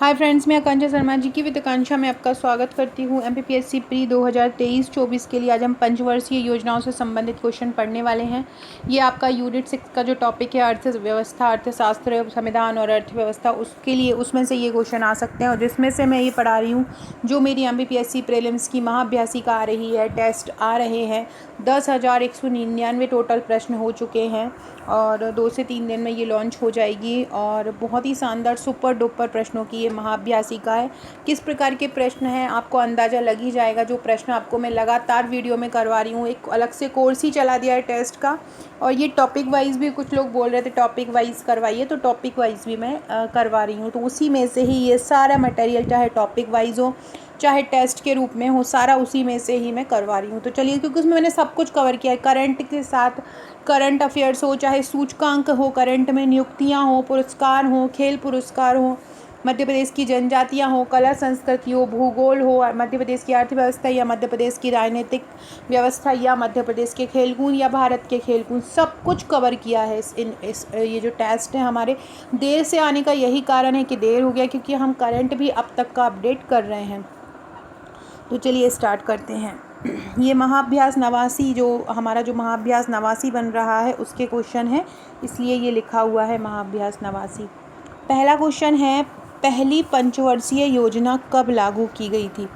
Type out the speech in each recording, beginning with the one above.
Hi friends, मैं आकांक्षा शर्मा जी की with आकांक्षा में आपका स्वागत करती हूँ। एमपीपीएससी प्री 2023-24 के लिए आज हम पंचवर्षीय योजनाओं से संबंधित क्वेश्चन पढ़ने वाले हैं। ये आपका यूनिट 6 का जो टॉपिक है अर्थव्यवस्था, अर्थशास्त्र, संविधान और अर्थव्यवस्था, उसके लिए उसमें से ये क्वेश्चन आ सकते हैं। और जिसमें से मैं ये पढ़ा रही हूँ जो मेरी एमपीपीएससी प्रीलिम्स की महाअभ्यासिका आ रही है, टेस्ट आ रहे हैं। 10,199 टोटल प्रश्न हो चुके हैं और 2 से 3 दिन में ये लॉन्च हो जाएगी। और बहुत ही शानदार सुपर डुपर प्रश्नों की ये महाअभ्यासिका है। किस प्रकार के प्रश्न हैं आपको अंदाज़ा लग ही जाएगा। जो प्रश्न आपको मैं लगातार वीडियो में करवा रही हूँ, एक अलग से कोर्स ही चला दिया है टेस्ट का। और ये टॉपिक वाइज भी कुछ लोग बोल रहे थे टॉपिक वाइज करवाइए, तो टॉपिक वाइज भी मैं करवा रही हूँ। तो उसी में से ही ये सारा मटेरियल, चाहे टॉपिक वाइज हो चाहे टेस्ट के रूप में हो, सारा उसी में से ही मैं करवा रही हूँ। तो चलिए, क्योंकि उसमें मैंने सब कुछ कवर किया है। करंट के साथ करंट अफेयर्स हो, चाहे सूचकांक हो, करंट में नियुक्तियाँ हो, पुरस्कार हो, खेल पुरस्कार हो, मध्य प्रदेश की जनजातियाँ हो, कला संस्कृति हो, भूगोल हो, मध्य प्रदेश की अर्थव्यवस्था या मध्य प्रदेश की राजनीतिक व्यवस्था या मध्य प्रदेश के खेलकूद या भारत के खेलकूद, सब कुछ कवर किया है। ये जो टेस्ट है हमारे देर से आने का यही कारण है कि देर हो गया, क्योंकि हम करंट भी अब तक का अपडेट कर रहे हैं। तो चलिए स्टार्ट करते हैं। ये महाअभ्यास 89 जो हमारा जो महाअभ्यास 89 बन रहा है उसके क्वेश्चन है, इसलिए ये लिखा हुआ है महाअभ्यास 89। पहला क्वेश्चन है, पहली पंचवर्षीय योजना कब लागू की गई थी?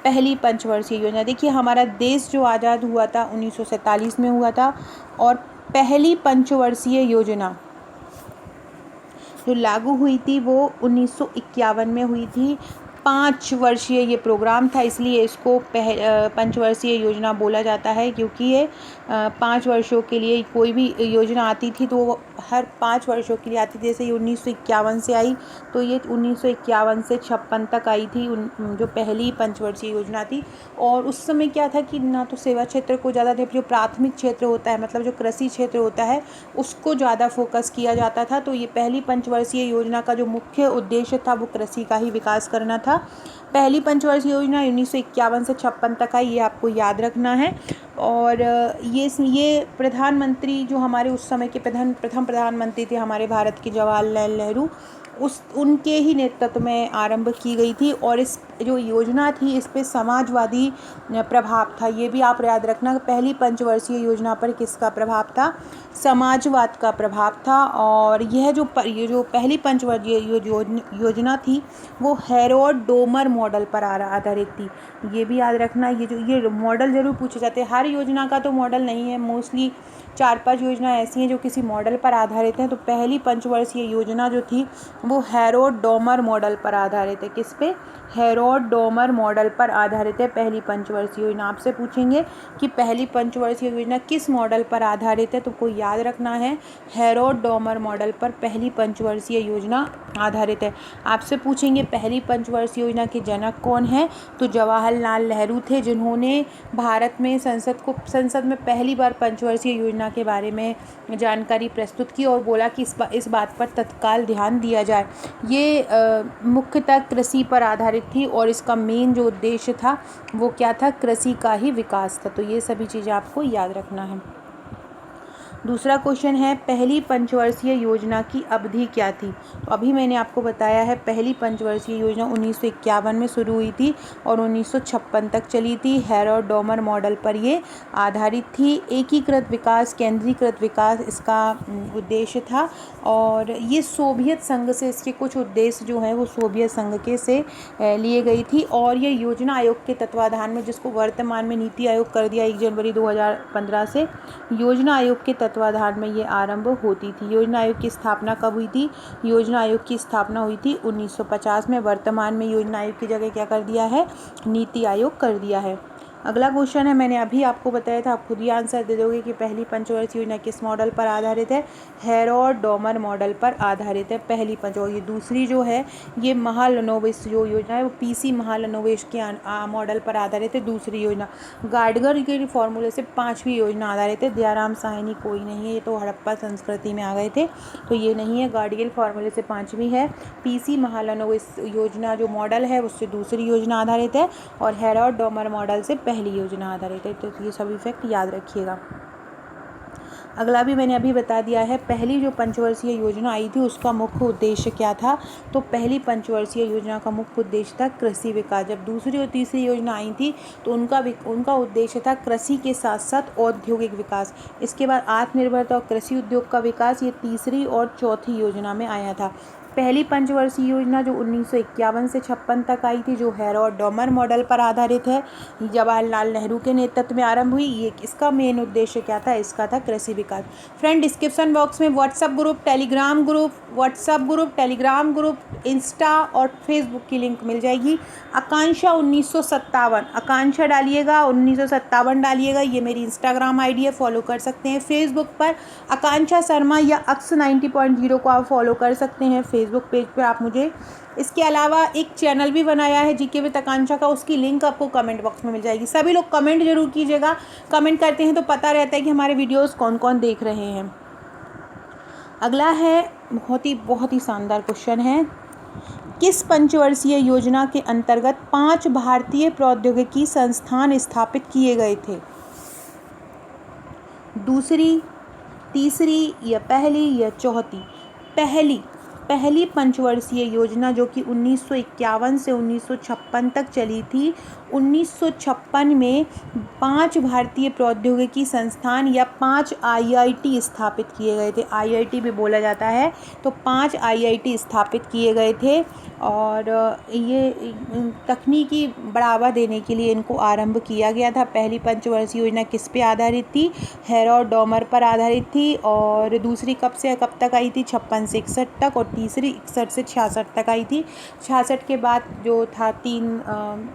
पहली पंचवर्षीय योजना, देखिए हमारा देश जो आज़ाद हुआ था 1947 में हुआ था, और पहली पंचवर्षीय योजना जो लागू हुई थी वो 1951 में हुई थी। 5 वर्षीय ये प्रोग्राम था, इसलिए इसको पंचवर्षीय योजना बोला जाता है, क्योंकि ये 5 वर्षों के लिए कोई भी योजना आती थी तो वो हर 5 वर्षों के लिए आती थी। जैसे ये 1951 से आई, तो ये 1951 से 56 तक आई थी जो पहली पंचवर्षीय योजना थी। और उस समय क्या था कि ना तो सेवा क्षेत्र को ज़्यादा, जो प्राथमिक क्षेत्र होता है, मतलब जो कृषि क्षेत्र होता है, उसको ज़्यादा फोकस किया जाता था। तो ये पहली पंचवर्षीय योजना का जो मुख्य उद्देश्य था वो कृषि का ही विकास करना था। पहली पंचवर्षीय योजना 1951 से 56 तक आई, ये आपको याद रखना है। और ये प्रधानमंत्री जो हमारे उस समय के प्रथम प्रधानमंत्री थे हमारे भारत के, जवाहरलाल नेहरू, उनके ही नेतृत्व में आरंभ की गई थी। और इस जो योजना थी इस पे समाजवादी प्रभाव था। ये भी आप याद रखना, पहली पंचवर्षीय योजना पर किसका प्रभाव था? समाजवाद का प्रभाव था। और ये जो पहली पंचवर्षीय योजना थी वो हैरोल्ड डोमर मॉडल पर आधारित थी। ये भी याद रखना, ये मॉडल ज़रूर पूछे जाते हैं। हर योजना का तो मॉडल नहीं है, मोस्टली 4-5 योजना ऐसी हैं जो किसी मॉडल पर आधारित हैं। तो पहली पंचवर्षीय योजना जो थी वो हैरोल्ड डोमर मॉडल पर आधारित है। किस पे? हैरोल्ड डोमर मॉडल पर आधारित है पहली पंचवर्षीय योजना। आपसे पूछेंगे कि पहली पंचवर्षीय योजना किस मॉडल पर आधारित है, तो कोई याद रखना है हैरोल्ड डोमर मॉडल पर पहली पंचवर्षीय योजना आधारित है। आपसे पूछेंगे पहली पंचवर्षीय योजना के जनक कौन है, तो जवाहरलाल नेहरू थे, जिन्होंने भारत में संसद में पहली बार पंचवर्षीय योजना के बारे में जानकारी प्रस्तुत की और बोला कि इस बात पर तत्काल ध्यान दिया जाए। ये मुख्यतः कृषि पर आधारित थी और इसका मेन जो उद्देश्य था वो क्या था? कृषि का ही विकास था। तो ये सभी चीज़ें आपको याद रखना है। दूसरा क्वेश्चन है, पहली पंचवर्षीय योजना की अवधि क्या थी? तो अभी मैंने आपको बताया है पहली पंचवर्षीय योजना 1951 में शुरू हुई थी और 1956 तक चली थी। हैरोल्ड डोमर मॉडल पर ये आधारित थी। एकीकृत विकास, केंद्रीकृत विकास इसका उद्देश्य था। और ये सोवियत संघ से, इसके कुछ उद्देश्य जो हैं वो सोवियत संघ के से लिए गई थी। और ये योजना आयोग के तत्वाधान में, जिसको वर्तमान में नीति आयोग कर दिया 1 जनवरी 2015 से, योजना आयोग के तत्वाधान में ये आरंभ होती थी। योजना आयोग की स्थापना कब हुई थी? योजना आयोग की स्थापना हुई थी 1950 में। वर्तमान में योजना आयोग की जगह क्या कर दिया है? नीति आयोग कर दिया है। अगला क्वेश्चन है, मैंने अभी आपको बताया था, आप खुद ही आंसर दे दोगे कि पहली पंचवर्षीय योजना किस मॉडल पर आधारित है? हैरोल्ड डोमर मॉडल पर आधारित है पहली पंचवर्षीय। दूसरी जो है ये महालनोबिस जो योजना है वो पीसी महालनोबिस के मॉडल पर आधारित है। दूसरी योजना गाडगर के फॉर्मूले से 5वीं योजना आधारित है। दयाराम साहनी कोई नहीं है, ये तो हड़प्पा संस्कृति में आ गए थे, तो ये नहीं है। गाडगिल फॉर्मूले से 5वीं है। पीसी महालनोबिस योजना जो मॉडल है उससे दूसरी योजना आधारित है। और हैरोल्ड डोमर मॉडल से पहली योजना आधारित है। तो ये सभी फैक्ट याद रखिएगा। अगला भी मैंने अभी बता दिया है। पहली जो पंचवर्षीय योजना आई थी उसका मुख्य उद्देश्य क्या था, तो पहली पंचवर्षीय योजना का मुख्य उद्देश्य था कृषि विकास। जब दूसरी और तीसरी योजना आई थी तो उनका उद्देश्य था कृषि के साथ साथ औद्योगिक विकास। इसके बाद आत्मनिर्भरता और कृषि उद्योग का विकास, ये तीसरी और चौथी योजना में आया था। पहली पंचवर्षीय योजना जो 1951 से 56 तक आई थी, जो हैरोल्ड डॉमर मॉडल पर आधारित है, जवाहरलाल नेहरू के नेतृत्व में आरंभ हुई। ये इसका मेन उद्देश्य क्या था, इसका था कृषि विकास। फ्रेंड, डिस्क्रिप्शन बॉक्स में WhatsApp group, Telegram group, Insta और फेसबुक की लिंक मिल जाएगी। आकांक्षा 1957, आकांक्षा डालिएगा, 1957 डालिएगा। ये मेरी इंस्टाग्राम आईडी है, फॉलो कर सकते हैं। फेसबुक पर आकांक्षा शर्मा या अक्स 90.0 को आप फॉलो कर सकते हैं फेसबुक पेज पे आप मुझे। इसके अलावा एक चैनल भी बनाया है जीके विद आकांक्षा का, उसकी लिंक आपको कमेंट बॉक्स में मिल जाएगी। सभी लोग कमेंट जरूर कीजिएगा, कमेंट करते हैं तो पता रहता है कि हमारे वीडियोस कौन कौन देख रहे हैं। अगला है बहुत ही शानदार क्वेश्चन है। किस पंचवर्षीय योजना के अंतर्गत 5 भारतीय प्रौद्योगिकी संस्थान स्थापित किए गए थे? दूसरी, तीसरी या पहली या चौथी? पहली पंचवर्षीय योजना जो कि 1951 से 1956 तक चली थी। 1956 में 5 भारतीय प्रौद्योगिकी संस्थान या 5 आईआईटी स्थापित किए गए थे। आईआईटी भी बोला जाता है, तो 5 आईआईटी स्थापित किए गए थे और ये तकनीकी बढ़ावा देने के लिए इनको आरंभ किया गया था। पहली पंचवर्षीय योजना किस पे आधारित थी? हैरोल्ड डॉमर पर आधारित थी। और दूसरी कब से कब तक आई थी? 56 से 61 तक। और तीसरी 61 से 66 तक आई थी। 66 के बाद जो था 3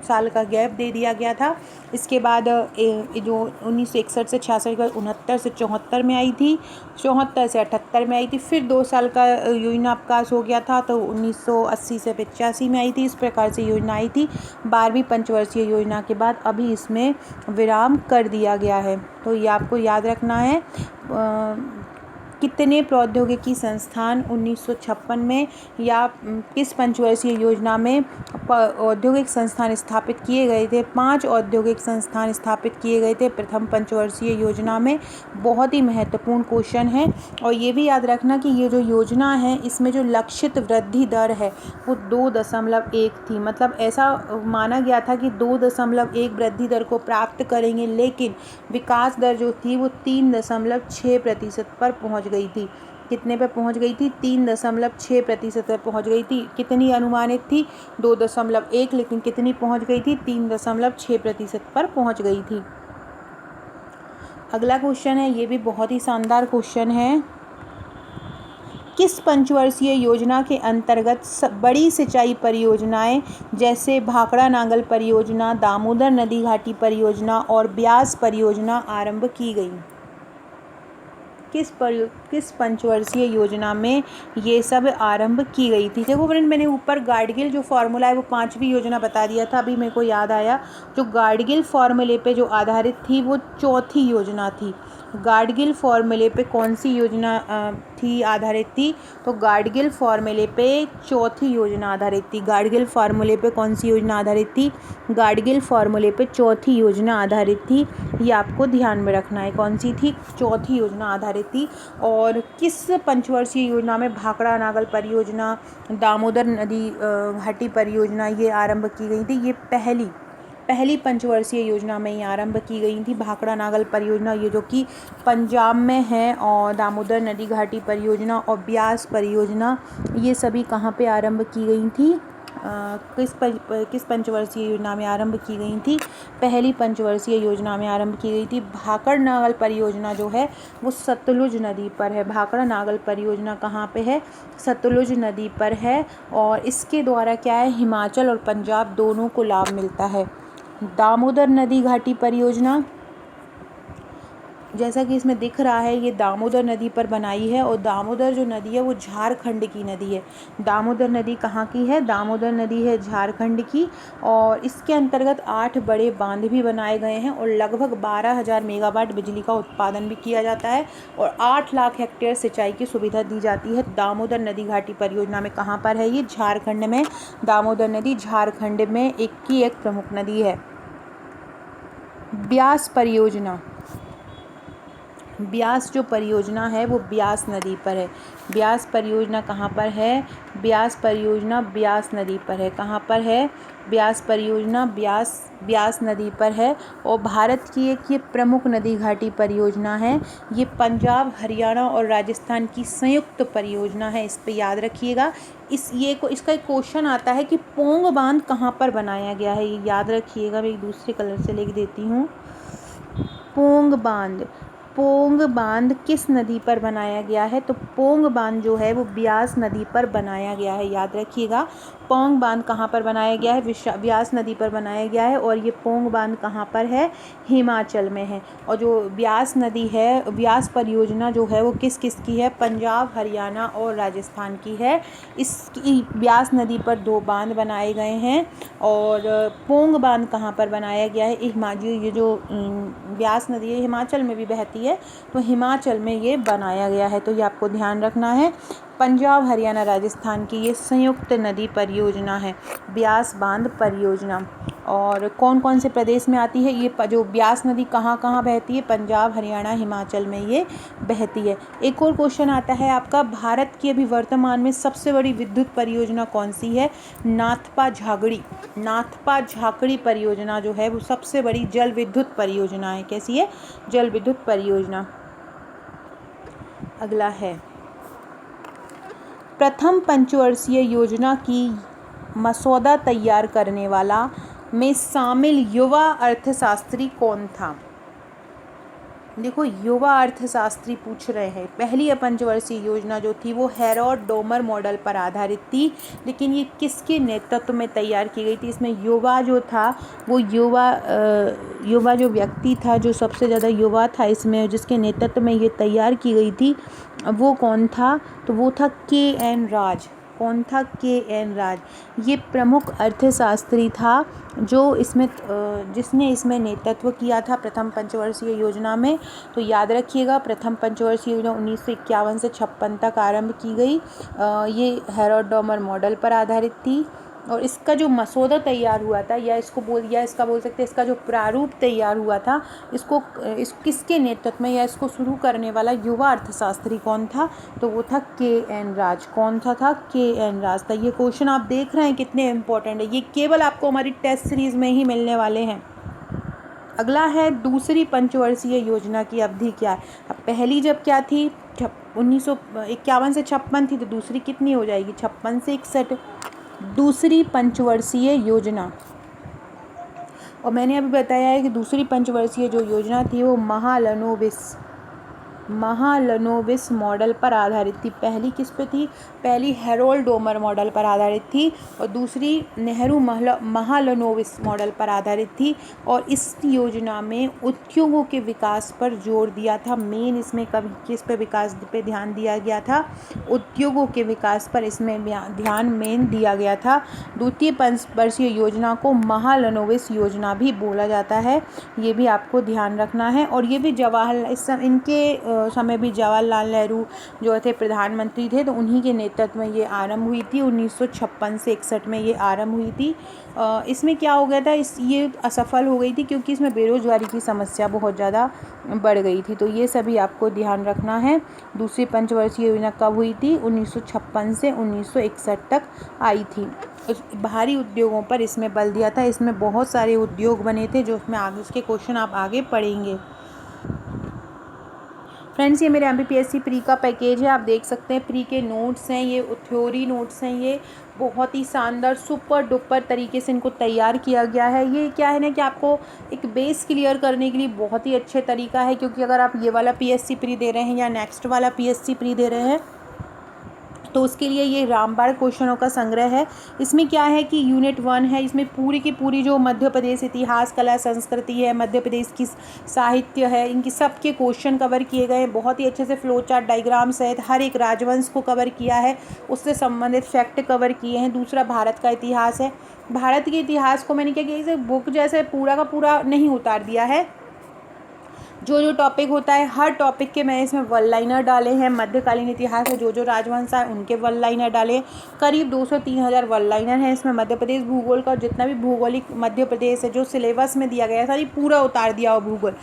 साल का गैप दे दिया गया था। इसके बाद जो 1961 से 66 के बाद 69 से 74 में आई थी, 74 से 78 में आई थी। फिर 2 साल का योजना अवकाश हो गया था, तो 1980 से 85 में आई थी। इस प्रकार से योजना आई थी। 12वीं पंचवर्षीय योजना के बाद अभी इसमें विराम कर दिया गया है। तो ये आपको याद रखना है। कितने प्रौद्योगिकी संस्थान 1956 में या किस पंचवर्षीय योजना में औद्योगिक संस्थान स्थापित किए गए थे? 5 औद्योगिक संस्थान स्थापित किए गए थे प्रथम पंचवर्षीय योजना में। बहुत ही महत्वपूर्ण क्वेश्चन है। और ये भी याद रखना कि ये जो योजना है इसमें जो लक्षित वृद्धि दर है वो 2.1 थी। मतलब ऐसा माना गया था कि 2.1 वृद्धि दर को प्राप्त करेंगे, लेकिन विकास दर जो थी वो 3.6% पर पहुंच गई थी। कितने पे पहुंच गई थी? 3.6% पर पहुंच गई थी। कितनी अनुमानित थी? 2.1, लेकिन कितनी पहुंच गई थी? 3.6% पर पहुंच गई थी। अगला क्वेश्चन है, ये भी बहुत ही शानदार क्वेश्चन है। किस पंचवर्षीय योजना के अंतर्गत बड़ी सिंचाई परियोजनाएं जैसे भाखड़ा नागल परियोजना, दामोदर नदी घाटी परियोजना और ब्यास परियोजना आरंभ की गई? किस पंचवर्षीय योजना में ये सब आरंभ की गई थी? देखो फ्रेंड, मैंने ऊपर गाडगिल जो फार्मूला है वो 5वीं योजना बता दिया था। अभी मेरे को याद आया, जो गाडगिल फार्मूले पे जो आधारित थी वो चौथी योजना थी। गाडगिल फार्मूले पे कौन सी योजना थी आधारित थी? तो गाडगिल फार्मूले पे चौथी योजना आधारित थी। गाडगिल फार्मूले पे कौन सी योजना आधारित थी? गाडगिल फार्मूले पे चौथी योजना आधारित थी। ये आपको ध्यान में रखना है, कौन सी थी? चौथी योजना आधारित थी। और किस पंचवर्षीय योजना में भाखड़ा नागल परियोजना, दामोदर नदी घाटी परियोजना ये आरंभ की गई थी? ये पहली पंचवर्षीय योजना में ही आरंभ की गई थी भाखड़ा नागल परियोजना, ये जो कि पंजाब में है। और दामोदर नदी घाटी परियोजना और ब्यास परियोजना ये सभी कहाँ पे आरंभ की गई थी? किस पंचवर्षीय योजना में आरंभ की गई थी? पहली पंचवर्षीय योजना में आरंभ की गई थी। भाखड़ा नागल परियोजना जो है वो सतलुज नदी पर है। भाखड़ा नागल परियोजना कहाँ पे है? सतलुज नदी पर है। और इसके द्वारा क्या है, हिमाचल और पंजाब दोनों को लाभ मिलता है। दामोदर नदी घाटी परियोजना, जैसा कि इसमें दिख रहा है, ये दामोदर नदी पर बनाई है। और दामोदर जो नदी है वो झारखंड की नदी है। दामोदर नदी कहाँ की है? दामोदर नदी है झारखंड की। और इसके अंतर्गत 8 बड़े बांध भी बनाए गए हैं और लगभग 12,000 मेगावाट बिजली का उत्पादन भी किया जाता है और 8 लाख हेक्टेयर सिंचाई की सुविधा दी जाती है। दामोदर नदी घाटी परियोजना में कहाँ पर है? ये झारखंड में। दामोदर नदी झारखंड में एक प्रमुख नदी है। ब्यास परियोजना, ब्यास जो परियोजना है वो ब्यास नदी पर है। ब्यास परियोजना कहाँ पर है? ब्यास परियोजना ब्यास नदी पर है। कहाँ पर है? ब्यास परियोजना ब्यास नदी पर है। और भारत की एक ये प्रमुख नदी घाटी परियोजना है। ये पंजाब, हरियाणा और राजस्थान की संयुक्त परियोजना है, इस पे याद रखिएगा। इसका एक क्वेश्चन आता है कि पोंग बांध कहाँ पर बनाया गया है, ये याद रखिएगा। मैं एक दूसरे कलर से लिख देती हूँ। पोंग बांध किस नदी पर बनाया गया है? तो पोंग बांध जो है वो ब्यास नदी पर बनाया गया है, याद रखिएगा। पोंग बांध कहाँ पर बनाया गया है? ब्यास नदी पर बनाया गया है। और ये पोंग बांध कहाँ पर है? हिमाचल में है। और जो ब्यास नदी है, ब्यास परियोजना जो है वो किस किस की है? पंजाब, हरियाणा और राजस्थान की है। इसकी ब्यास नदी पर 2 बांध बनाए गए हैं। और पोंग बांध कहाँ पर बनाया गया है? ये जो ब्यास नदी है हिमाचल में भी बहती है, तो हिमाचल में ये बनाया गया है, तो ये आपको ध्यान रखना है। पंजाब, हरियाणा, राजस्थान की ये संयुक्त नदी परियोजना है, ब्यास बांध परियोजना। और कौन कौन से प्रदेश में आती है ये जो ब्यास नदी? कहाँ कहाँ बहती है? पंजाब, हरियाणा, हिमाचल में ये बहती है। एक और क्वेश्चन आता है आपका, भारत की अभी वर्तमान में सबसे बड़ी विद्युत परियोजना कौन सी है? नाथपा झाकड़ी परियोजना जो है वो सबसे बड़ी जल विद्युत परियोजना है। कैसी है? जल विद्युत परियोजना। अगला है, प्रथम पंचवर्षीय योजना की मसौदा तैयार करने वाला में शामिल युवा अर्थशास्त्री कौन था? देखो, युवा अर्थशास्त्री पूछ रहे हैं। पहली पंचवर्षीय योजना जो थी वो हेरोड डोमर मॉडल पर आधारित थी, लेकिन ये किसके नेतृत्व में तैयार की गई थी? इसमें युवा जो था वो युवा जो व्यक्ति था, जो सबसे ज़्यादा युवा था इसमें, जिसके नेतृत्व में ये तैयार की गई थी, वो कौन था? तो वो था के.एन. राज। कौन था? के.एन. राज। ये प्रमुख अर्थशास्त्री था जिसने इसमें नेतृत्व किया था प्रथम पंचवर्षीय योजना में। तो याद रखिएगा, प्रथम पंचवर्षीय योजना 1951 से 56 तक आरंभ की गई। ये हेरोड डोमर मॉडल पर आधारित थी। और इसका जो मसौदा तैयार हुआ था, या इसका बोल सकते हैं इसका जो प्रारूप तैयार हुआ था, इस किसके नेतृत्व में, या इसको शुरू करने वाला युवा अर्थशास्त्री कौन था? तो वो था के.एन. राज। कौन था? के.एन. राज था। ये क्वेश्चन आप देख रहे हैं कितने इंपॉर्टेंट है, ये केवल आपको हमारी टेस्ट सीरीज में ही मिलने वाले हैं। अगला है, दूसरी पंचवर्षीय योजना की अवधि क्या है? अब पहली जब क्या थी? 1951 से 56 थी, तो दूसरी कितनी हो जाएगी? 56 से 61। दूसरी पंचवर्षीय योजना, और मैंने अभी बताया है कि दूसरी पंचवर्षीय जो योजना थी वो महालनोबिस मॉडल पर आधारित थी। पहली किस पे थी? पहली हेरोल्ड डोमर मॉडल पर आधारित थी, और दूसरी नेहरू महालनोबिस मॉडल पर आधारित थी। और इस योजना में उद्योगों के विकास पर जोर दिया था। मेन इसमें किस पे विकास पे ध्यान दिया गया था? उद्योगों के विकास पर इसमें ध्यान मेन दिया गया था। द्वितीय पंचवर्षीय योजना को महालनोबिस योजना भी बोला जाता है, ये भी आपको ध्यान रखना है। और ये भी इनके समय भी जवाहरलाल नेहरू जो थे प्रधानमंत्री थे, तो उन्हीं के नेतृत्व में ये आरंभ हुई थी। 1956 से 61 में ये आरंभ हुई थी। इसमें क्या हो गया था, ये असफल हो गई थी क्योंकि इसमें बेरोजगारी की समस्या बहुत ज़्यादा बढ़ गई थी। तो ये सभी आपको ध्यान रखना है। दूसरी पंचवर्षीय योजना कब हुई थी? 1956 से 1961 तक आई थी। भारी उद्योगों पर इसमें बल दिया था। इसमें बहुत सारे उद्योग बने थे, जो उसमें आगे उसके क्वेश्चन आप आगे पढ़ेंगे। फ्रेंड्स, ये मेरे MPPSC प्री का पैकेज है, आप देख सकते हैं। प्री के नोट्स हैं, ये थ्योरी नोट्स हैं। ये बहुत ही शानदार सुपर डुपर तरीके से इनको तैयार किया गया है। ये क्या है ना कि आपको एक बेस क्लियर करने के लिए बहुत ही अच्छे तरीका है, क्योंकि अगर आप ये वाला PSC प्री दे रहे हैं या नेक्स्ट वाला PSC प्री दे रहे हैं, तो उसके लिए ये रामबाण क्वेश्चनों का संग्रह है। इसमें क्या है कि यूनिट 1 है, इसमें पूरी की पूरी जो मध्य प्रदेश इतिहास, कला, संस्कृति है, मध्य प्रदेश की साहित्य है, इनकी सबके क्वेश्चन कवर किए गए हैं। बहुत ही अच्छे से फ्लो चार्ट, डायग्राम सहित हर एक राजवंश को कवर किया है, उससे संबंधित फैक्ट कवर किए हैं। दूसरा, भारत का इतिहास है। भारत के इतिहास को मैंने क्या किया, इसे बुक जैसे पूरा का पूरा नहीं उतार दिया है, जो जो टॉपिक होता है हर टॉपिक के मैंने इसमें वन लाइनर डाले हैं। मध्यकालीन इतिहास में जो जो राजवंश है उनके वन लाइनर डाले हैं। करीब 200-3,000 वन लाइनर हैं इसमें। मध्य प्रदेश भूगोल का जितना भी भौगोलिक मध्य प्रदेश है जो सिलेबस में दिया गया है सारी पूरा उतार दिया हो। भूगोल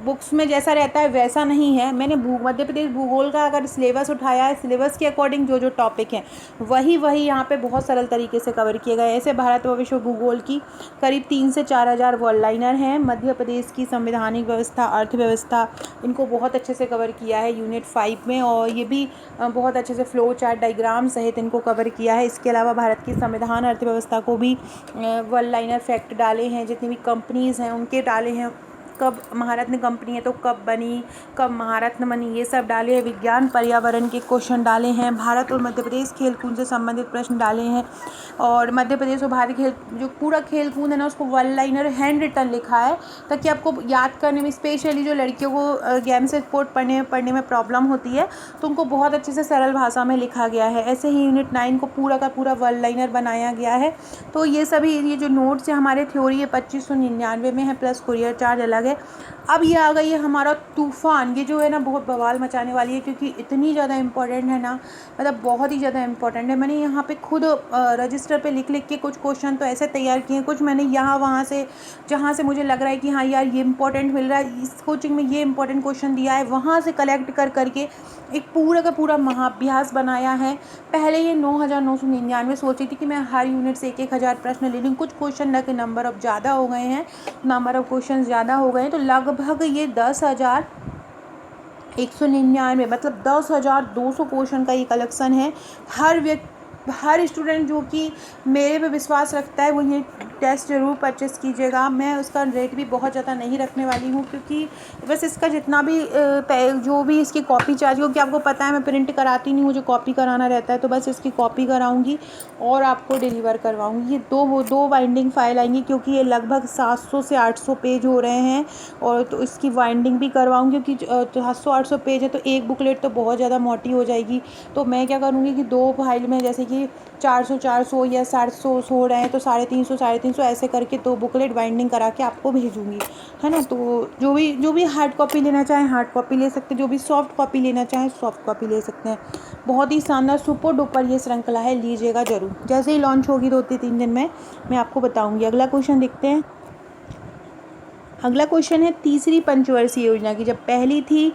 बुक्स में जैसा रहता है वैसा नहीं है। मैंने मध्य प्रदेश भूगोल का अगर सिलेबस उठाया है, सिलेबस के अकॉर्डिंग जो जो टॉपिक हैं वही यहाँ पे बहुत सरल तरीके से कवर किए गए। ऐसे भारत व विश्व भूगोल की करीब 3 से 4,000 वन लाइनर हैं। मध्य प्रदेश की संवैधानिक व्यवस्था, अर्थव्यवस्था, इनको बहुत अच्छे से कवर किया है यूनिट 5 में। और ये भी बहुत अच्छे से फ्लो चार्ट, डायग्राम सहित इनको कवर किया है। इसके अलावा भारत की संविधान, अर्थव्यवस्था को भी वन लाइनर फैक्ट डाले हैं। जितनी भी कंपनीज़ हैं उनके डाले हैं। कब महारत्न कंपनी है तो कब बनी, कब महारत्न बनी, ये सब डाले हैं। विज्ञान पर्यावरण के क्वेश्चन डाले हैं। भारत और मध्य प्रदेश खेल कूद से संबंधित प्रश्न डाले हैं। और मध्य प्रदेश और भारत खेल जो पूरा खेल कूद है ना उसको वन लाइनर हैंड रिटन लिखा है ताकि आपको याद करने में, स्पेशली जो लड़कियों को गेम से स्पोर्ट पढ़ने में प्रॉब्लम होती है तो उनको बहुत अच्छे से सरल भाषा में लिखा गया है। ऐसे ही यूनिट 9 को पूरा का पूरा वन लाइनर बनाया गया है। तो ये सभी ये जो नोट्स है हमारे थ्योरी है 2599 में है, प्लस कुरियर चार्ज अलग है। अब ये आ गई है हमारा तूफान। ये जो है ना बहुत बवाल मचाने वाली है क्योंकि इतनी ज़्यादा इम्पोर्टेंट है ना, मतलब बहुत ही ज़्यादा इम्पोर्टेंट है। मैंने यहाँ पे खुद रजिस्टर पे लिख के कुछ क्वेश्चन तो ऐसे तैयार किए हैं, कुछ मैंने यहाँ वहाँ से जहाँ से मुझे लग रहा है कि हाँ यार ये इंपॉर्टेंट मिल रहा है, इस कोचिंग में ये इंपॉर्टेंट क्वेश्चन दिया है, वहाँ से कलेक्ट करके एक पूरा का पूरा महाअभ्यास बनाया है। पहले ये 9,999 सोची थी कि मैं हर यूनिट से 1,000 प्रश्न ले लूँ। कुछ क्वेश्चन न के नंबर ऑफ ज़्यादा हो गए हैं, नंबर ऑफ क्वेश्चन ज़्यादा हो गए हैं, तो लगभग ये 10,199 मतलब 10,200 क्वेश्चन का ये कलेक्शन है। हर स्टूडेंट जो कि मेरे पे विश्वास रखता है वो ये टेस्ट ज़रूर परचेस कीजिएगा। मैं उसका रेट भी बहुत ज़्यादा नहीं रखने वाली हूँ क्योंकि बस इसका जितना भी जो भी इसकी कॉपी चार्ज, क्योंकि आपको पता है मैं प्रिंट कराती नहीं हूँ, मुझे कॉपी कराना रहता है, तो बस इसकी कॉपी कराऊँगी और आपको डिलीवर करवाऊँगी। ये दो बाइंडिंग फ़ाइल आएंगी क्योंकि ये लगभग 700 से 800 पेज हो रहे हैं और तो इसकी बाइंडिंग भी करवाऊँगी क्योंकि 700-800 पेज है तो एक बुकलेट तो बहुत ज़्यादा मोटी हो जाएगी। तो मैं क्या करूँगी कि 2 फाइल में जैसे कि 400 या 700 हो रहे हैं तो 350 ऐसे करके 2 बुकलेट बाइंडिंग करा के आपको भेजूँगी, है ना। तो जो भी हार्ड कॉपी लेना चाहें हार्ड कॉपी ले सकते हैं, जो भी सॉफ्ट कॉपी लेना चाहें सॉफ्ट कॉपी ले सकते हैं। बहुत ही शानदार सुपर डुपर ये श्रृंखला है, लीजिएगा ज़रूर। जैसे ही लॉन्च होगी 2-3 दिन में मैं आपको बताऊँगी। अगला क्वेश्चन देखते हैं। अगला क्वेश्चन है तीसरी पंचवर्षीय योजना की। जब पहली थी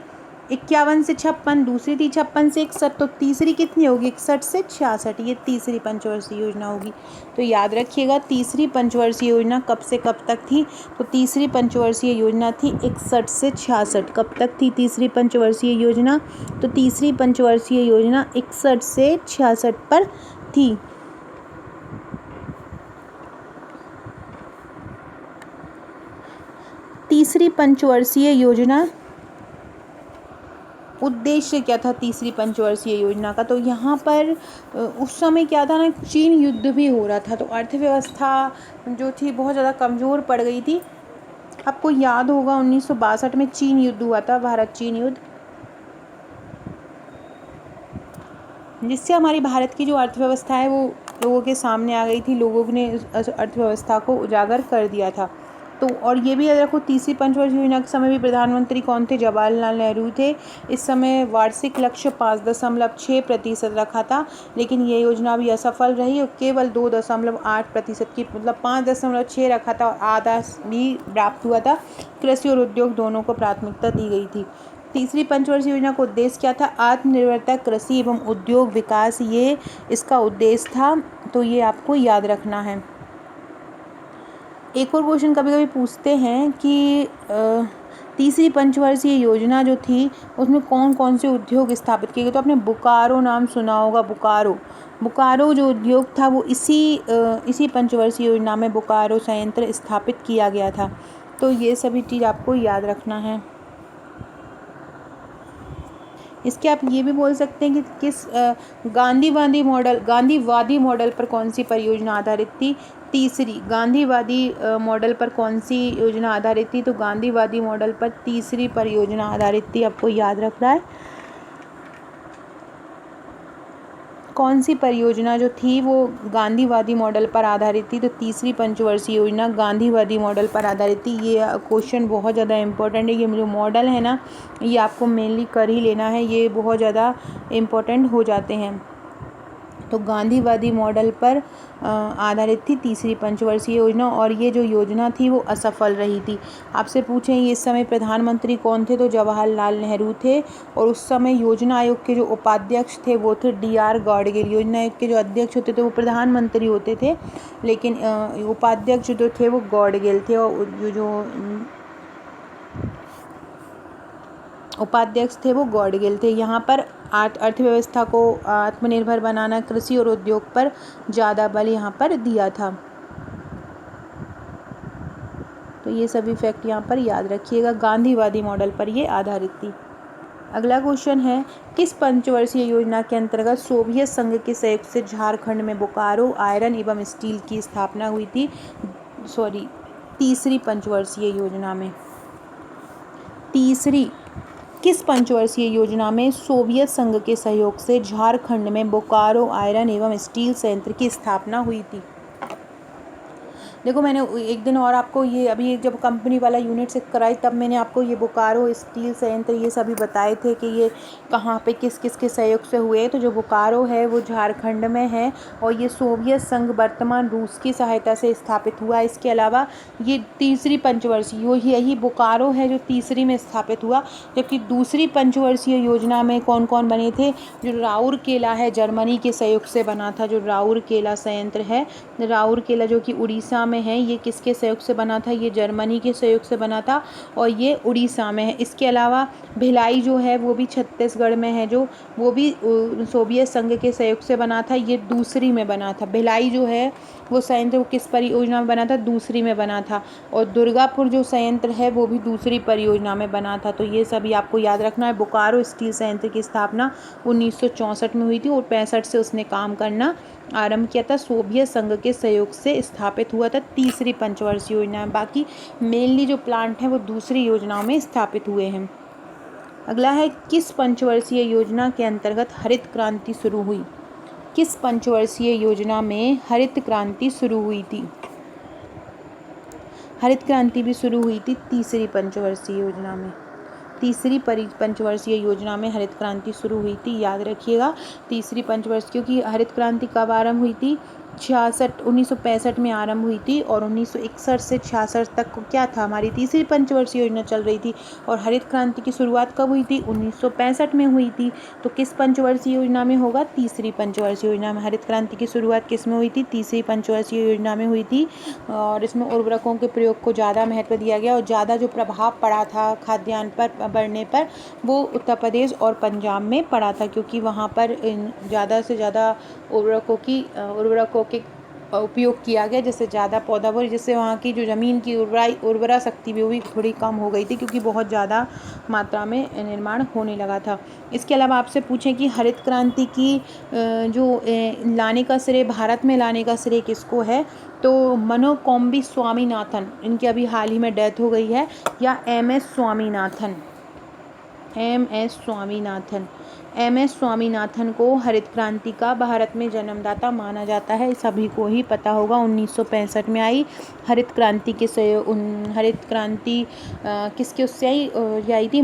51 से 56, दूसरी थी 56 से 61, तो तीसरी कितनी होगी? 61 से 66। ये तीसरी पंचवर्षीय योजना होगी। तो याद रखिएगा तीसरी पंचवर्षीय योजना कब से कब तक थी? तो तीसरी पंचवर्षीय योजना थी 61 से 66। कब तक थी तीसरी पंचवर्षीय योजना? तो तीसरी पंचवर्षीय योजना 61 से 66 पर थी। तीसरी पंचवर्षीय योजना, उद्देश्य क्या था तीसरी पंचवर्षीय योजना का? तो यहाँ पर उस समय क्या था ना, चीन युद्ध भी हो रहा था तो अर्थव्यवस्था जो थी बहुत ज़्यादा कमज़ोर पड़ गई थी। आपको याद होगा 1962 में चीन युद्ध हुआ था, भारत चीन युद्ध, जिससे हमारी भारत की जो अर्थव्यवस्था है वो लोगों के सामने आ गई थी। लोगों ने अर्थव्यवस्था को उजागर कर दिया था। तो और ये भी याद रखो तीसरी पंचवर्षीय योजना के समय भी प्रधानमंत्री कौन थे? जवाहरलाल नेहरू थे। इस समय वार्षिक लक्ष्य 5.6% रखा था, लेकिन ये योजना भी असफल रही और केवल 2.8% की, मतलब 5.6 रखा था और आधा भी प्राप्त हुआ था। कृषि और उद्योग दोनों को प्राथमिकता दी गई थी। तीसरी पंचवर्षीय योजना का उद्देश्य क्या था? आत्मनिर्भरता, कृषि एवं उद्योग विकास, ये इसका उद्देश्य था। तो ये आपको याद रखना है। एक और क्वेश्चन कभी कभी पूछते हैं कि तीसरी पंचवर्षीय योजना जो थी उसमें कौन कौन से उद्योग स्थापित किए गए? तो आपने बोकारो नाम सुना होगा। बोकारो जो उद्योग था वो इसी पंचवर्षीय योजना में बोकारो संयंत्र स्थापित किया गया था। तो ये सभी चीज़ आपको याद रखना है। इसके आप ये भी बोल सकते हैं कि किस गांधीवादी मॉडल पर कौन सी परियोजना आधारित थी? तीसरी गांधीवादी मॉडल पर कौन सी योजना आधारित थी? तो गांधीवादी मॉडल पर तीसरी परियोजना आधारित थी, आपको याद रखना है। कौन सी परियोजना जो थी वो गांधीवादी मॉडल पर आधारित थी? तो तीसरी पंचवर्षीय योजना गांधीवादी मॉडल पर आधारित थी। ये क्वेश्चन बहुत ज़्यादा इम्पोर्टेंट है। ये जो मॉडल है ना, ये आपको मेनली कर ही लेना है, ये बहुत ज़्यादा इम्पोर्टेंट हो जाते हैं। तो गांधीवादी मॉडल पर आधारित थी तीसरी पंचवर्षीय योजना, और ये जो योजना थी वो असफल रही थी। आपसे पूछें ये इस समय प्रधानमंत्री कौन थे? तो जवाहरलाल नेहरू थे। और उस समय योजना आयोग के जो उपाध्यक्ष थे वो थे D.R. गाडगिल। योजना आयोग के जो अध्यक्ष होते थे वो प्रधानमंत्री होते थे, लेकिन उपाध्यक्ष जो थे वो गाडगिल थे। और जो उपाध्यक्ष थे वो गाडगिल थे। यहाँ पर अर्थव्यवस्था को आत्मनिर्भर बनाना, कृषि और उद्योग पर ज़्यादा बल यहाँ पर दिया था। तो ये सभी फैक्ट यहाँ पर याद रखिएगा। गांधीवादी मॉडल पर ये आधारित थी। अगला क्वेश्चन है, किस पंचवर्षीय योजना के अंतर्गत सोवियत संघ के सहयोग से झारखंड में बोकारो आयरन एवं स्टील की स्थापना हुई थी? तीसरी पंचवर्षीय योजना में। किस पंचवर्षीय योजना में सोवियत संघ के सहयोग से झारखंड में बोकारो आयरन एवं स्टील संयंत्र की स्थापना हुई थी? देखो, मैंने एक दिन और आपको ये अभी जब कंपनी वाला यूनिट से कराई तब मैंने आपको ये बोकारो स्टील संयंत्र ये सभी बताए थे कि ये कहाँ पे किस किस के सहयोग से हुए। तो जो बोकारो है वो झारखंड में है, और ये सोवियत संघ वर्तमान रूस की सहायता से स्थापित हुआ। इसके अलावा ये तीसरी पंचवर्षीय यही बोकारो है जो तीसरी में स्थापित हुआ, जबकि दूसरी पंचवर्षीय योजना में कौन कौन बने थे? जो राउरकेला है जर्मनी के सहयोग से बना था। जो राउरकेला संयंत्र है, राउरकेला जो कि उड़ीसा में है, ये किसके सहयोग से बना था? ये जर्मनी के सहयोग से बना था, और ये उड़ीसा में है। इसके अलावा भिलाई जो है वो भी छत्तीसगढ़ में है, जो वो भी सोवियत संघ के सहयोग से बना था। ये दूसरी में बना था। भिलाई जो है वो संयंत्र वो किस परियोजना में बना था? दूसरी में बना था। और दुर्गापुर जो संयंत्र है वो भी दूसरी परियोजना में बना था। तो ये सभी आपको याद रखना है। बोकारो स्टील संयंत्र की स्थापना 1964 में हुई थी, और 65 से उसने काम करना आरंभ किया था। सोवियत संघ के सहयोग से स्थापित हुआ था तीसरी पंचवर्षीय योजना में। बाकी मेनली जो प्लांट हैं वो दूसरी योजनाओं में स्थापित हुए हैं। अगला है, किस पंचवर्षीय योजना के अंतर्गत हरित क्रांति शुरू हुई? किस पंचवर्षीय योजना में हरित क्रांति शुरू हुई थी? हरित क्रांति भी शुरू हुई थी तीसरी पंचवर्षीय योजना में। तीसरी पंचवर्षीय योजना में हरित क्रांति शुरू हुई थी, याद रखिएगा। तीसरी पंचवर्षीय, क्योंकि हरित क्रांति कब आरंभ हुई थी? 1965 में आरंभ हुई थी, और 1961 से 66 तक को क्या था? हमारी तीसरी पंचवर्षीय योजना चल रही थी। और हरित क्रांति की शुरुआत कब हुई थी? 1965 में हुई थी। तो किस पंचवर्षीय योजना में होगा? तीसरी पंचवर्षीय योजना में। हरित क्रांति की शुरुआत किस में हुई थी? तीसरी पंचवर्षीय योजना में हुई थी। और इसमें उर्वरकों के प्रयोग को ज़्यादा महत्व दिया गया, और ज़्यादा जो प्रभाव पड़ा था खाद्यान्न पर बढ़ने पर वो उत्तर प्रदेश और पंजाब में पड़ा था, क्योंकि वहाँ पर ज़्यादा से ज़्यादा उर्वरकों के उपयोग किया गया, जिससे ज़्यादा पैदावार, जिससे वहाँ की जो ज़मीन की उर्वरा शक्ति भी थोड़ी कम हो गई थी, क्योंकि बहुत ज़्यादा मात्रा में निर्माण होने लगा था। इसके अलावा आपसे पूछें कि हरित क्रांति की जो लाने का श्रेय, भारत में लाने का श्रेय किसको है? तो मनोकोम्बी स्वामीनाथन, इनकी अभी हाल ही में डेथ हो गई है, या MS स्वामीनाथन। MS स्वामीनाथन को हरित क्रांति का भारत में जन्मदाता माना जाता है। सभी को ही पता होगा। 1965 में आई हरित क्रांति के हरित क्रांति किसके उससे आई थी?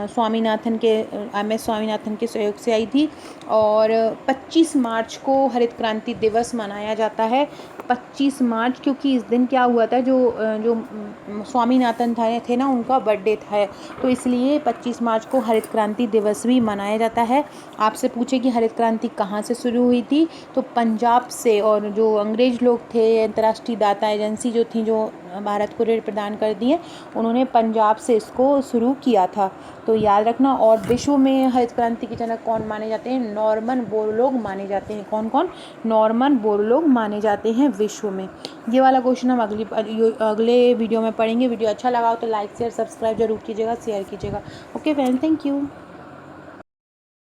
स्वामीनाथन के MS स्वामीनाथन के सहयोग से आई थी। और 25 मार्च को हरित क्रांति दिवस मनाया जाता है। 25 मार्च, क्योंकि इस दिन क्या हुआ था, जो स्वामीनाथन थे ना, उनका बर्थडे था, तो इसलिए 25 मार्च को हरित क्रांति दिवस भी मनाया जाता है। आपसे पूछे कि हरित क्रांति कहाँ से शुरू हुई थी? तो पंजाब से। और जो अंग्रेज लोग थे, अंतर्राष्ट्रीय दाता एजेंसी जो थी, जो भारत को ऋण प्रदान कर दिए, उन्होंने पंजाब से इसको शुरू किया था। तो याद रखना। और विश्व में हरित क्रांति के जनक कौन माने जाते हैं? नॉर्मन बोरलॉग माने जाते हैं। कौन कौन? नॉर्मन बोरलॉग माने जाते हैं विश्व में। ये वाला क्वेश्चन हम अगले वीडियो में पढ़ेंगे। वीडियो अच्छा लगा हो तो लाइक शेयर सब्सक्राइब जरूर कीजिएगा, शेयर कीजिएगा। Okay friends, thank you.